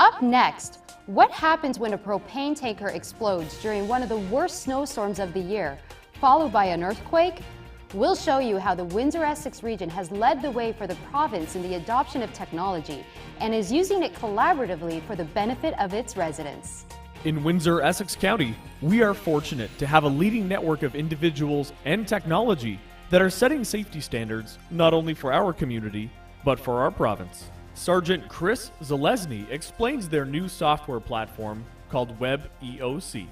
Up next, what happens when a propane tanker explodes during one of the worst snowstorms of the year, followed by an earthquake? We'll show you how the Windsor-Essex region has led the way for the province in the adoption of technology and is using it collaboratively for the benefit of its residents. In Windsor-Essex County, we are fortunate to have a leading network of individuals and technology that are setting safety standards not only for our community, but for our province. Sergeant Chris Zalesny explains their new software platform called WebEOC.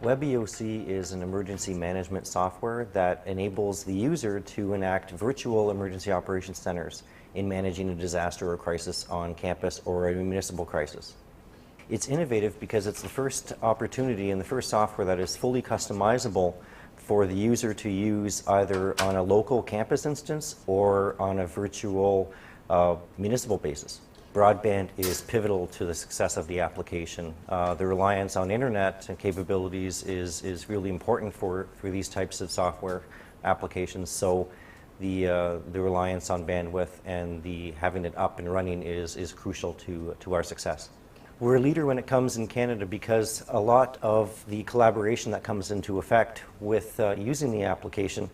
WebEOC is an emergency management software that enables the user to enact virtual emergency operations centers in managing a disaster or crisis on campus or a municipal crisis. It's innovative because it's the first opportunity and the first software that is fully customizable for the user to use either on a local campus instance or on a virtual municipal basis. Broadband is pivotal to the success of the application. The reliance on internet and capabilities is really important for these types of software applications. So the reliance on bandwidth and the having it up and running is crucial to our success. We're a leader when it comes in Canada because a lot of the collaboration that comes into effect with using the application,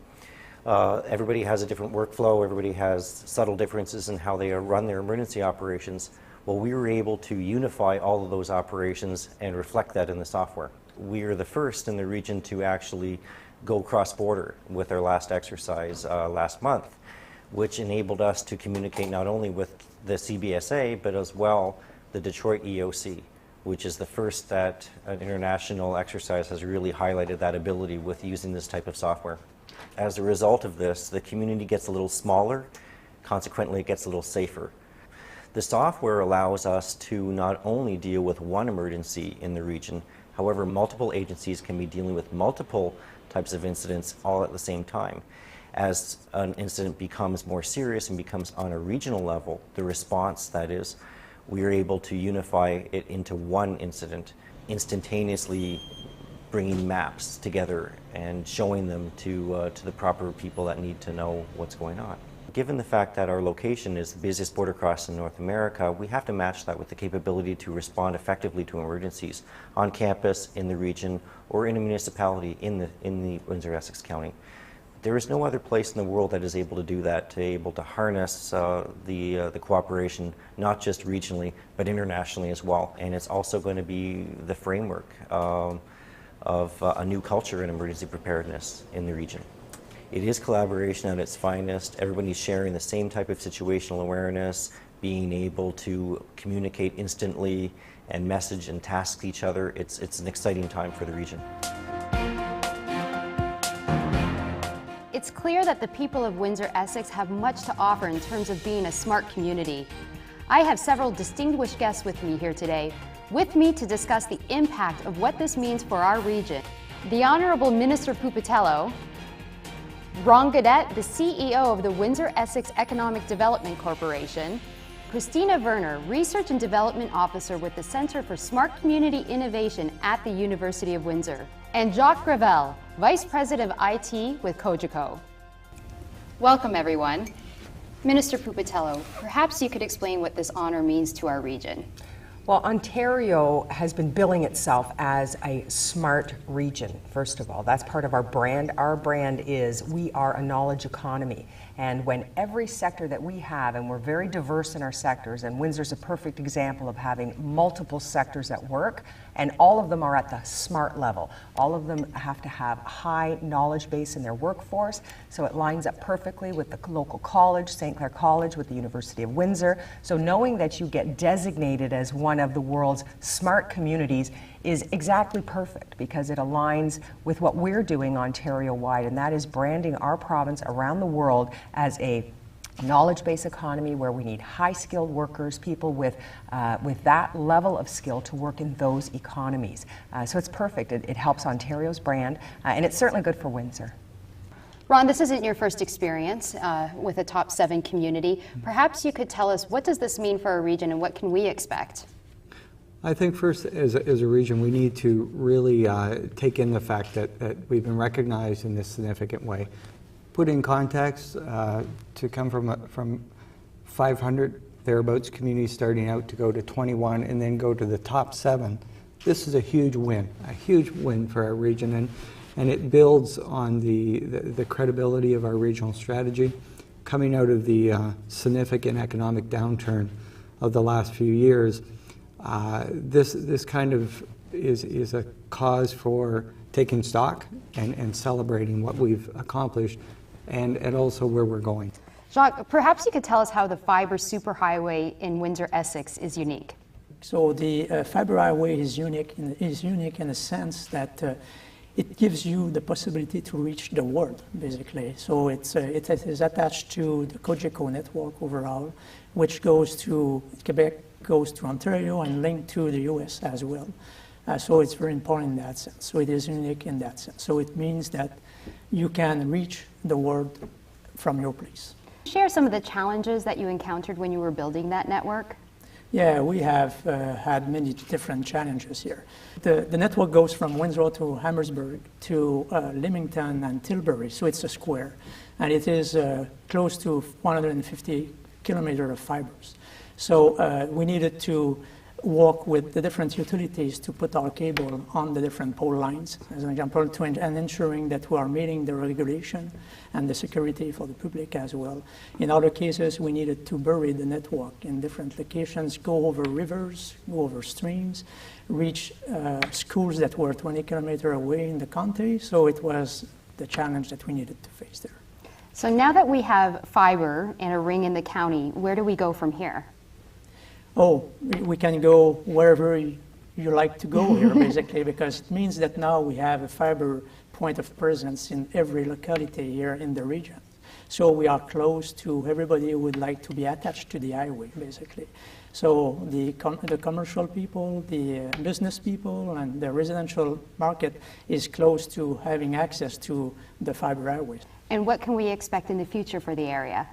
everybody has a different workflow, everybody has subtle differences in how they run their emergency operations. Well, we were able to unify all of those operations and reflect that in the software. We are the first in the region to actually go cross-border with our last exercise last month, which enabled us to communicate not only with the CBSA, but as well the Detroit EOC, which is the first that an international exercise has really highlighted that ability with using this type of software. As a result of this, the community gets a little smaller, consequently it gets a little safer. The software allows us to not only deal with one emergency in the region, however, multiple agencies can be dealing with multiple types of incidents all at the same time. As an incident becomes more serious and becomes on a regional level, the response, that is, we are able to unify it into one incident, instantaneously bringing maps together and showing them to the proper people that need to know what's going on. Given the fact that our location is the busiest border cross in North America, we have to match that with the capability to respond effectively to emergencies on campus, in the region, or in a municipality in the Windsor-Essex County. There is no other place in the world that is able to do that, able to harness the cooperation, not just regionally, but internationally as well. And it's also going to be the framework of a new culture in emergency preparedness in the region. It is collaboration at its finest. Everybody's sharing the same type of situational awareness, being able to communicate instantly and message and task each other. It's an exciting time for the region. It's clear that the people of Windsor-Essex have much to offer in terms of being a smart community. I have several distinguished guests with me here today, with me to discuss the impact of what this means for our region. The Honourable Minister Pupatello, Ron Gaudette, the CEO of the Windsor-Essex Economic Development Corporation, Christina Werner, Research and Development Officer with the Centre for Smart Community Innovation at the University of Windsor, and Jacques Gravel, Vice President of IT with Cogeco. Welcome, everyone. Minister Pupatello, perhaps you could explain what this honor means to our region. Well, Ontario has been billing itself as a smart region, first of all. That's part of our brand. Our brand is we are a knowledge economy. And when every sector that we have, and we're very diverse in our sectors, and Windsor's a perfect example of having multiple sectors at work, and all of them are at the smart level. All of them have to have a high knowledge base in their workforce, so it lines up perfectly with the local college, St. Clair College, with the University of Windsor. So knowing that you get designated as one of the world's smart communities is exactly perfect because it aligns with what we're doing Ontario-wide, and that is branding our province around the world as a knowledge-based economy where we need high-skilled workers, people with that level of skill to work in those economies. So it's perfect. It helps Ontario's brand, and it's certainly good for Windsor. Ron, this isn't your first experience with a top 7 community. Perhaps you could tell us, what does this mean for our region and what can we expect? I think first, as a region, we need to really take in the fact that we've been recognized in this significant way. Put in context, to come from 500 thereabouts communities starting out to go to 21 and then go to the top 7. This is a huge win for our region, and it builds on the credibility of our regional strategy. Coming out of the significant economic downturn of the last few years, this kind of is a cause for taking stock and celebrating what we've accomplished and also where we're going. Jacques, perhaps you could tell us how the fiber superhighway in Windsor-Essex is unique. So the fiber highway is unique in the sense that it gives you the possibility to reach the world, basically. So it is attached to the Cogeco network overall, which goes to Quebec, goes to Ontario, and linked to the US as well. So it's very important in that sense. So it is unique in that sense. So it means that you can reach the world from your place. Share some of the challenges that you encountered when you were building that network. Yeah, we have had many different challenges here. The network goes from Windsor to Amherstburg to Leamington and Tilbury, so it's a square. And it is close to 150 kilometers of fibers. So we needed to work with the different utilities to put our cable on the different pole lines, as an example, and ensuring that we are meeting the regulation and the security for the public as well. In other cases, we needed to bury the network in different locations, go over rivers, go over streams, reach schools that were 20 kilometers away in the county, so it was the challenge that we needed to face there. So now that we have fiber and a ring in the county, where do we go from here? Oh, we can go wherever you like to go here, basically, because it means that now we have a fiber point of presence in every locality here in the region. So we are close to everybody who would like to be attached to the highway, basically. So the commercial people, the business people, and the residential market is close to having access to the fiber highways. And what can we expect in the future for the area?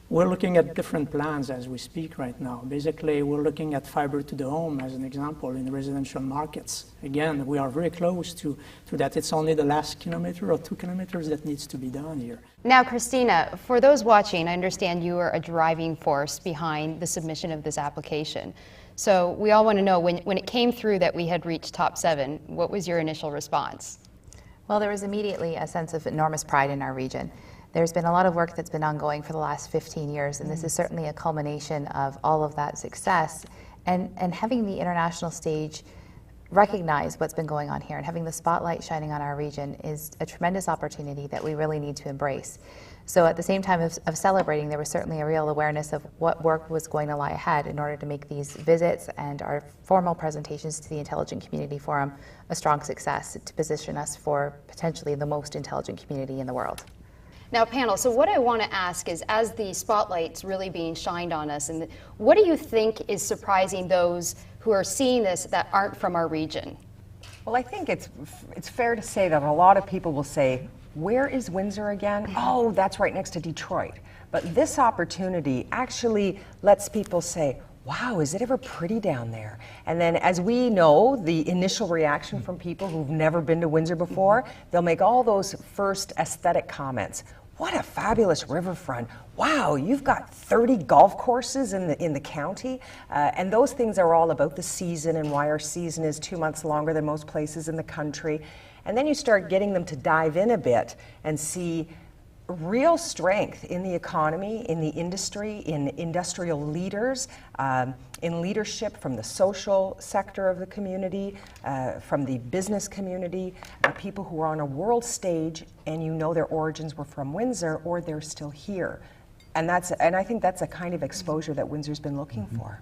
We're looking at different plans as we speak right now. Basically, we're looking at fiber to the home as an example in the residential markets. Again, we are very close to that. It's only the last kilometer or 2 kilometers that needs to be done here. Now, Christina, for those watching, I understand you are a driving force behind the submission of this application. So we all want to know, when it came through that we had reached top 7, what was your initial response? Well, there was immediately a sense of enormous pride in our region. There's been a lot of work that's been ongoing for the last 15 years, and this is certainly a culmination of all of that success. And having the international stage recognize what's been going on here and having the spotlight shining on our region is a tremendous opportunity that we really need to embrace. So at the same time of celebrating, there was certainly a real awareness of what work was going to lie ahead in order to make these visits and our formal presentations to the Intelligent Community Forum a strong success to position us for potentially the most intelligent community in the world. Now, panel, so what I want to ask is, as the spotlight's really being shined on us, and what do you think is surprising those who are seeing this that aren't from our region? Well, I think it's fair to say that a lot of people will say, where is Windsor again? Oh, that's right next to Detroit. But this opportunity actually lets people say, wow, is it ever pretty down there? And then, as we know, the initial reaction from people who've never been to Windsor before, they'll make all those first aesthetic comments. What a fabulous riverfront. Wow, you've got 30 golf courses in the county. And those things are all about the season and why our season is 2 months longer than most places in the country. And then you start getting them to dive in a bit and see real strength in the economy, in the industry, in industrial leaders, in leadership from the social sector of the community, from the business community, people who are on a world stage and you know their origins were from Windsor or they're still here. And I think that's a kind of exposure that Windsor's been looking for.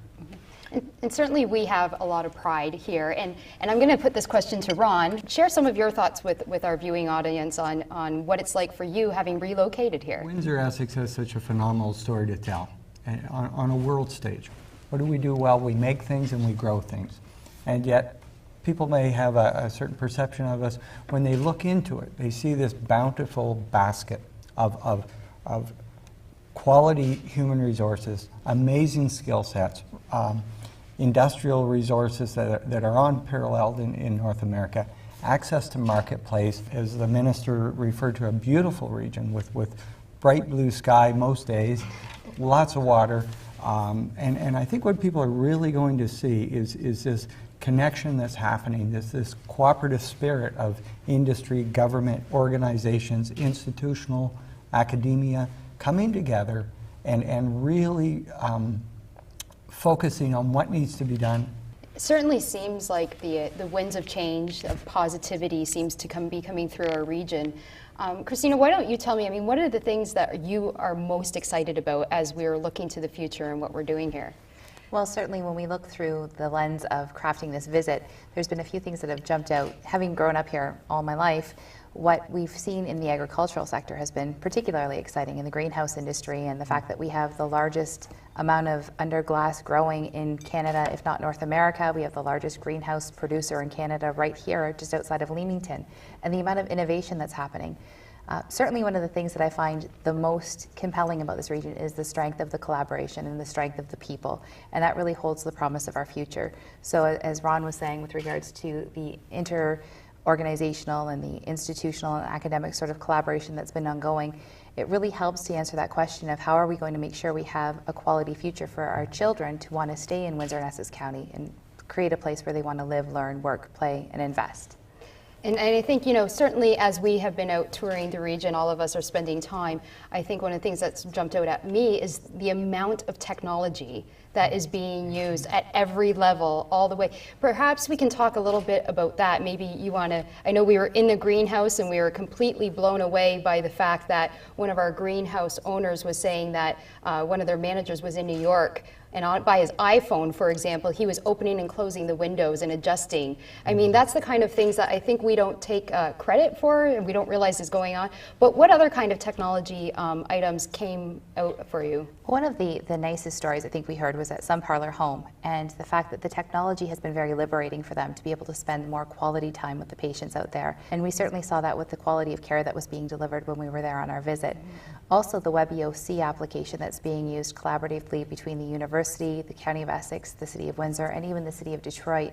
And certainly we have a lot of pride here. And I'm going to put this question to Ron. Share some of your thoughts with our viewing audience on what it's like for you having relocated here. Windsor-Essex has such a phenomenal story to tell on a world stage. What do we do well? We make things and we grow things. And yet people may have a certain perception of us. When they look into it, they see this bountiful basket of quality human resources, amazing skill sets, industrial resources that are unparalleled in North America, access to marketplace, as the minister referred to, a beautiful region with bright blue sky most days, lots of water, And I think what people are really going to see is this connection that's happening, this cooperative spirit of industry, government, organizations, institutional, academia, coming together and really focusing on what needs to be done. It certainly seems like the winds of change, of positivity seems to be coming through our region. Christina, why don't you tell me, what are the things that you are most excited about as we're looking to the future and what we're doing here? Well, certainly when we look through the lens of crafting this visit, there's been a few things that have jumped out. Having grown up here all my life, what we've seen in the agricultural sector has been particularly exciting in the greenhouse industry, and the fact that we have the largest amount of under glass growing in Canada, if not North America. We have the largest greenhouse producer in Canada right here, just outside of Leamington, and the amount of innovation that's happening. Certainly one of the things that I find the most compelling about this region is the strength of the collaboration and the strength of the people, and that really holds the promise of our future. So as Ron was saying with regards to the inter-organizational and the institutional and academic sort of collaboration that's been ongoing, it really helps to answer that question of how are we going to make sure we have a quality future for our children to want to stay in Windsor and Essex County and create a place where they want to live, learn, work, play, and invest. And I think, certainly as we have been out touring the region, all of us are spending time, I think one of the things that's jumped out at me is the amount of technology that is being used at every level, all the way. Perhaps we can talk a little bit about that. Maybe you want to, I know we were in the greenhouse and we were completely blown away by the fact that one of our greenhouse owners was saying that one of their managers was in New York, and by his iPhone, for example, he was opening and closing the windows and adjusting. That's the kind of things that I think we don't take credit for and we don't realize is going on. But what other kind of technology items came out for you? One of the nicest stories I think we heard was at Sun Parlor Home, and the fact that the technology has been very liberating for them to be able to spend more quality time with the patients out there. And we certainly saw that with the quality of care that was being delivered when we were there on our visit. Also, the WebEOC application that's being used collaboratively between the university, the County of Essex, the City of Windsor, and even the City of Detroit,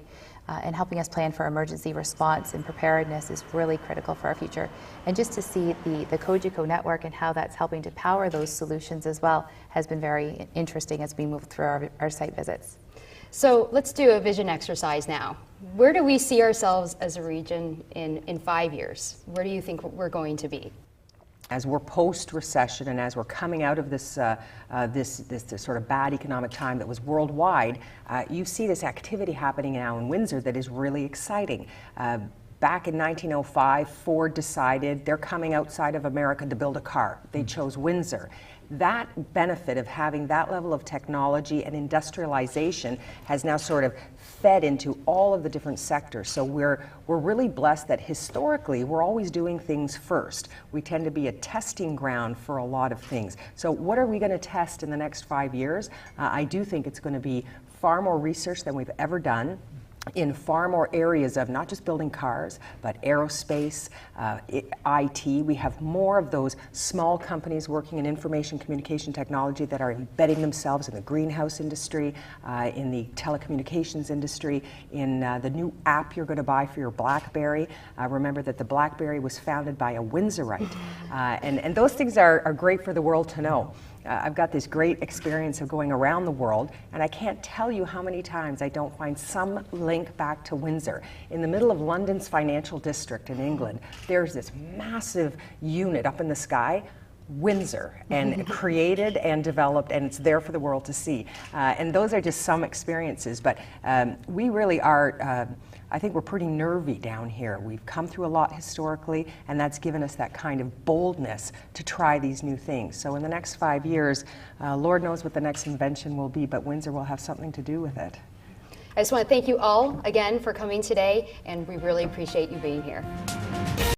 and helping us plan for emergency response and preparedness is really critical for our future. And just to see the Cogeco network and how that's helping to power those solutions as well has been very interesting as we move through our site visits. So let's do a vision exercise now. Where do we see ourselves as a region in 5 years? Where do you think we're going to be? As we're post-recession and as we're coming out of this sort of bad economic time that was worldwide, you see this activity happening now in Windsor that is really exciting. Back in 1905, Ford decided they're coming outside of America to build a car. They chose Windsor. That benefit of having that level of technology and industrialization has now sort of fed into all of the different sectors. So we're really blessed that historically we're always doing things first. We tend to be a testing ground for a lot of things. So what are we going to test in the next 5 years? I do think it's going to be far more research than we've ever done in far more areas of not just building cars, but aerospace, IT. We have more of those small companies working in information communication technology that are embedding themselves in the greenhouse industry, in the telecommunications industry, in the new app you're going to buy for your BlackBerry. Remember that the BlackBerry was founded by a Windsorite. And those things are great for the world to know. I've got this great experience of going around the world, and I can't tell you how many times I don't find some link back to Windsor. In the middle of London's financial district in England, there's this massive unit up in the sky, Windsor, and created and developed, and it's there for the world to see. And those are just some experiences, but we really are, I think we're pretty nervy down here. We've come through a lot historically, and that's given us that kind of boldness to try these new things. So in the next 5 years, Lord knows what the next invention will be, but Windsor will have something to do with it. I just want to thank you all again for coming today, and we really appreciate you being here.